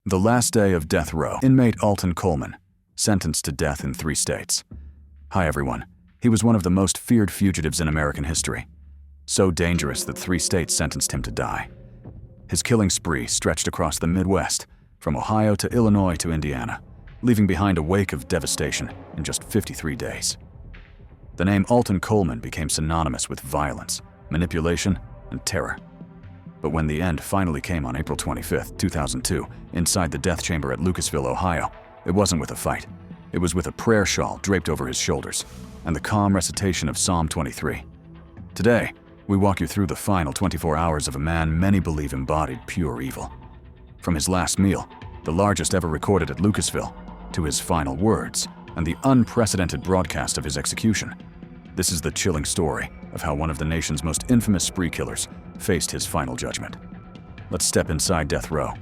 The last day of death row. Inmate Alton Coleman, sentenced to death in 3 states. Hi everyone. He was one of the most feared fugitives in American history. So dangerous that 3 states sentenced him to die. His killing spree stretched across the Midwest, from Ohio to Illinois to Indiana, leaving behind a wake of devastation in just 53 days. The name Alton Coleman became synonymous with violence, manipulation, and terror. But when the end finally came on April 25, 2002, inside the death chamber at Lucasville, Ohio, it wasn't with a fight. It was with a prayer shawl draped over his shoulders and the calm recitation of Psalm 23. Today, we walk you through the final 24 hours of a man many believe embodied pure evil. From his last meal, the largest ever recorded at Lucasville, to his final words and the unprecedented broadcast of his execution. This is the chilling story of how one of the nation's most infamous spree killers faced his final judgment. Let's step inside death row.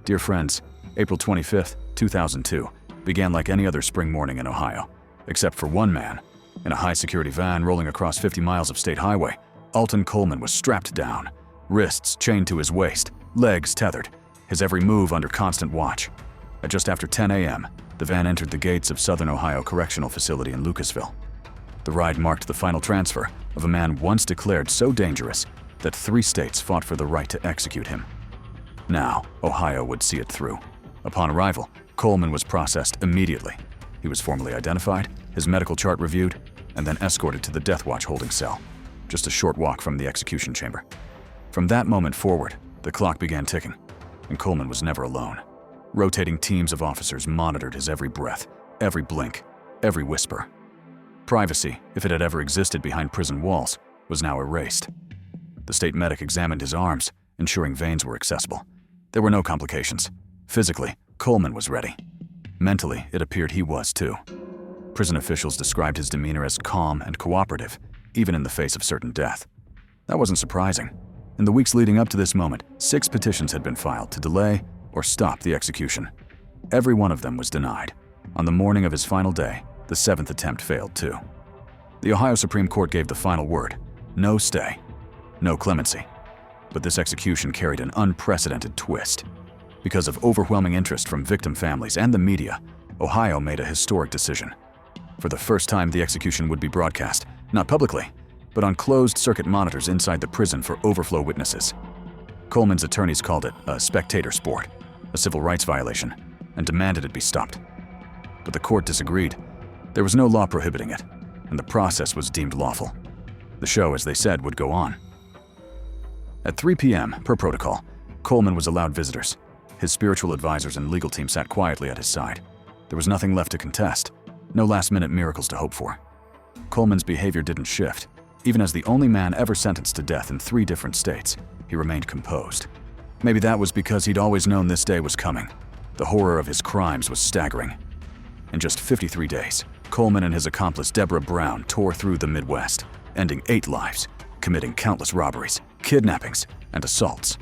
Dear friends, April 25, 2002 began like any other spring morning in Ohio, except for one man. In a high-security van rolling across 50 miles of state highway, Alton Coleman was strapped down, wrists chained to his waist, legs tethered, his every move under constant watch. At just after 10 a.m., the van entered the gates of Southern Ohio Correctional Facility in Lucasville. The ride marked the final transfer of a man once declared so dangerous that 3 states fought for the right to execute him. Now, Ohio would see it through. Upon arrival, Coleman was processed immediately. He was formally identified, his medical chart reviewed, and then escorted to the Deathwatch holding cell, just a short walk from the execution chamber. From that moment forward, the clock began ticking, and Coleman was never alone. Rotating teams of officers monitored his every breath, every blink, every whisper. Privacy, if it had ever existed behind prison walls, was now erased. The state medic examined his arms, ensuring veins were accessible. There were no complications. Physically, Coleman was ready. Mentally, it appeared he was too. Prison officials described his demeanor as calm and cooperative, even in the face of certain death. That wasn't surprising. In the weeks leading up to this moment, 6 petitions had been filed to delay or stop the execution. Every one of them was denied. On the morning of his final day, the 7th attempt failed too. The Ohio Supreme Court gave the final word: no stay, no clemency. But this execution carried an unprecedented twist. Because of overwhelming interest from victim families and the media, Ohio made a historic decision. For the first time, the execution would be broadcast, not publicly, but on closed-circuit monitors inside the prison for overflow witnesses. Coleman's attorneys called it a spectator sport, a civil rights violation, and demanded it be stopped. But the court disagreed. There was no law prohibiting it, and the process was deemed lawful. The show, as they said, would go on. At 3 p.m., per protocol, Coleman was allowed visitors. His spiritual advisors and legal team sat quietly at his side. There was nothing left to contest, no last-minute miracles to hope for. Coleman's behavior didn't shift. Even as the only man ever sentenced to death in 3 different states, he remained composed. Maybe that was because he'd always known this day was coming. The horror of his crimes was staggering. In just 53 days, Coleman and his accomplice Deborah Brown tore through the Midwest, ending 8 lives, committing countless robberies, kidnappings, and assaults.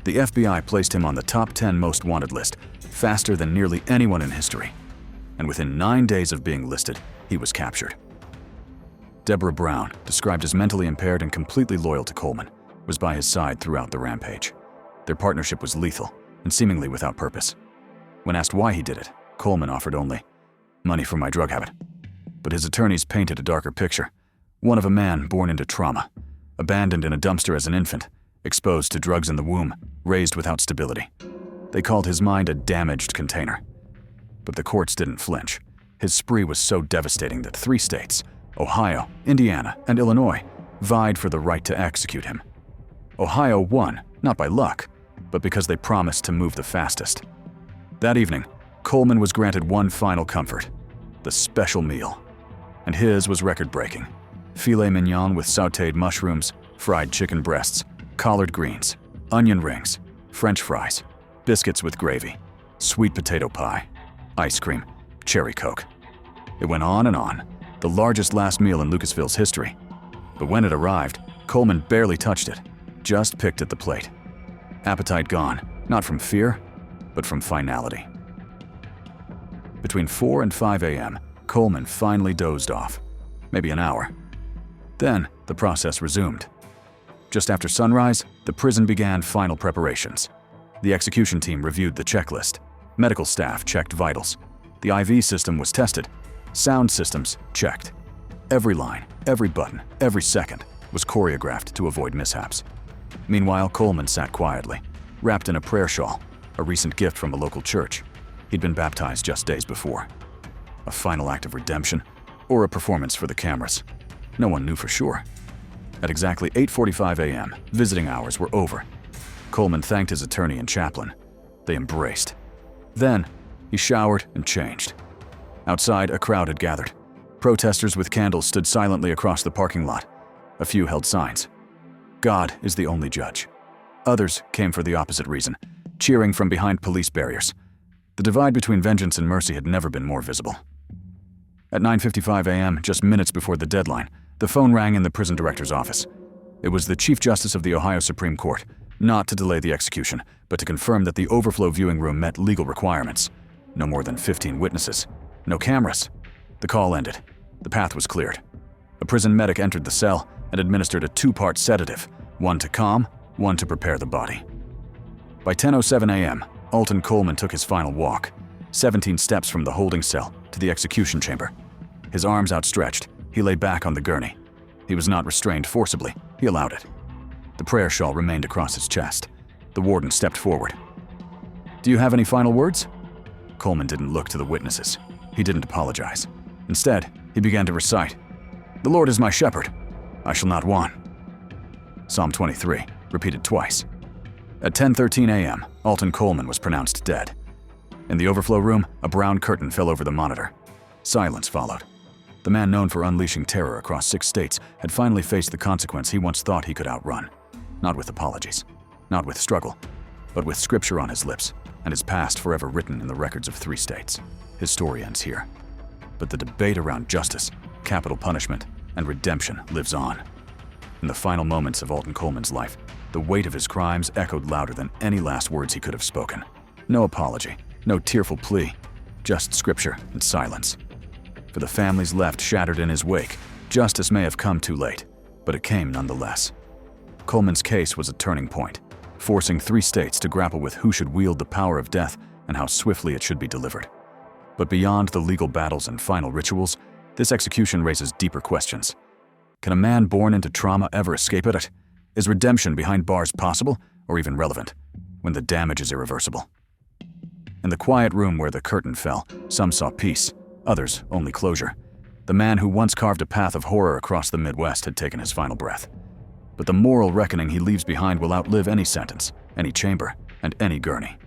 The FBI placed him on the top 10 most wanted list, faster than nearly anyone in history. And within 9 days of being listed, he was captured. Deborah Brown, described as mentally impaired and completely loyal to Coleman, was by his side throughout the rampage. Their partnership was lethal and seemingly without purpose. When asked why he did it, Coleman offered only money for my drug habit. But his attorneys painted a darker picture, one of a man born into trauma, abandoned in a dumpster as an infant, exposed to drugs in the womb, raised without stability. They called his mind a damaged container. But the courts didn't flinch. His spree was so devastating that 3 states, Ohio, Indiana, and Illinois, vied for the right to execute him. Ohio won, not by luck, but because they promised to move the fastest. That evening, Coleman was granted one final comfort: the special meal. And his was record-breaking. Filet mignon with sautéed mushrooms, fried chicken breasts, collard greens, onion rings, French fries, biscuits with gravy, sweet potato pie, ice cream, cherry Coke. It went on and on, the largest last meal in Lucasville's history. But when it arrived, Coleman barely touched it, just picked at the plate. Appetite gone, not from fear, but from finality. Between 4 and 5 a.m., Coleman finally dozed off, maybe an hour. Then, the process resumed. Just after sunrise, the prison began final preparations. The execution team reviewed the checklist. Medical staff checked vitals. The IV system was tested. Sound systems checked. Every line, every button, every second was choreographed to avoid mishaps. Meanwhile, Coleman sat quietly, wrapped in a prayer shawl, a recent gift from a local church. He'd been baptized just days before. A final act of redemption, or a performance for the cameras? No one knew for sure. At exactly 8:45 a.m., visiting hours were over. Coleman thanked his attorney and chaplain. They embraced. Then, he showered and changed. Outside, a crowd had gathered. Protesters with candles stood silently across the parking lot. A few held signs. God is the only judge. Others came for the opposite reason, cheering from behind police barriers. The divide between vengeance and mercy had never been more visible. At 9:55 a.m., just minutes before the deadline, the phone rang in the prison director's office. It was the Chief Justice of the Ohio Supreme Court, not to delay the execution, but to confirm that the overflow viewing room met legal requirements. No more than 15 witnesses. No cameras. The call ended. The path was cleared. A prison medic entered the cell and administered a two-part sedative, one to calm, one to prepare the body. By 10:07 a.m., Alton Coleman took his final walk, 17 steps from the holding cell to the execution chamber. His arms outstretched, he lay back on the gurney. He was not restrained forcibly, he allowed it. The prayer shawl remained across his chest. The warden stepped forward. "Do you have any final words?" Coleman didn't look to the witnesses. He didn't apologize. Instead, he began to recite, "The Lord is my shepherd. I shall not want." Psalm 23, repeated twice. At 10:13 a.m., Alton Coleman was pronounced dead. In the overflow room, a brown curtain fell over the monitor. Silence followed. The man known for unleashing terror across 6 states had finally faced the consequence he once thought he could outrun. Not with apologies, not with struggle, but with scripture on his lips and his past forever written in the records of 3 states. His story ends here. But the debate around justice, capital punishment, and redemption lives on. In the final moments of Alton Coleman's life, the weight of his crimes echoed louder than any last words he could have spoken. No apology, no tearful plea, just scripture and silence. For the families left shattered in his wake, justice may have come too late, but it came nonetheless. Coleman's case was a turning point, forcing 3 states to grapple with who should wield the power of death and how swiftly it should be delivered. But beyond the legal battles and final rituals, this execution raises deeper questions. Can a man born into trauma ever escape it? Is redemption behind bars possible, or even relevant, when the damage is irreversible? In the quiet room where the curtain fell, some saw peace, others only closure. The man who once carved a path of horror across the Midwest had taken his final breath. But the moral reckoning he leaves behind will outlive any sentence, any chamber, and any gurney.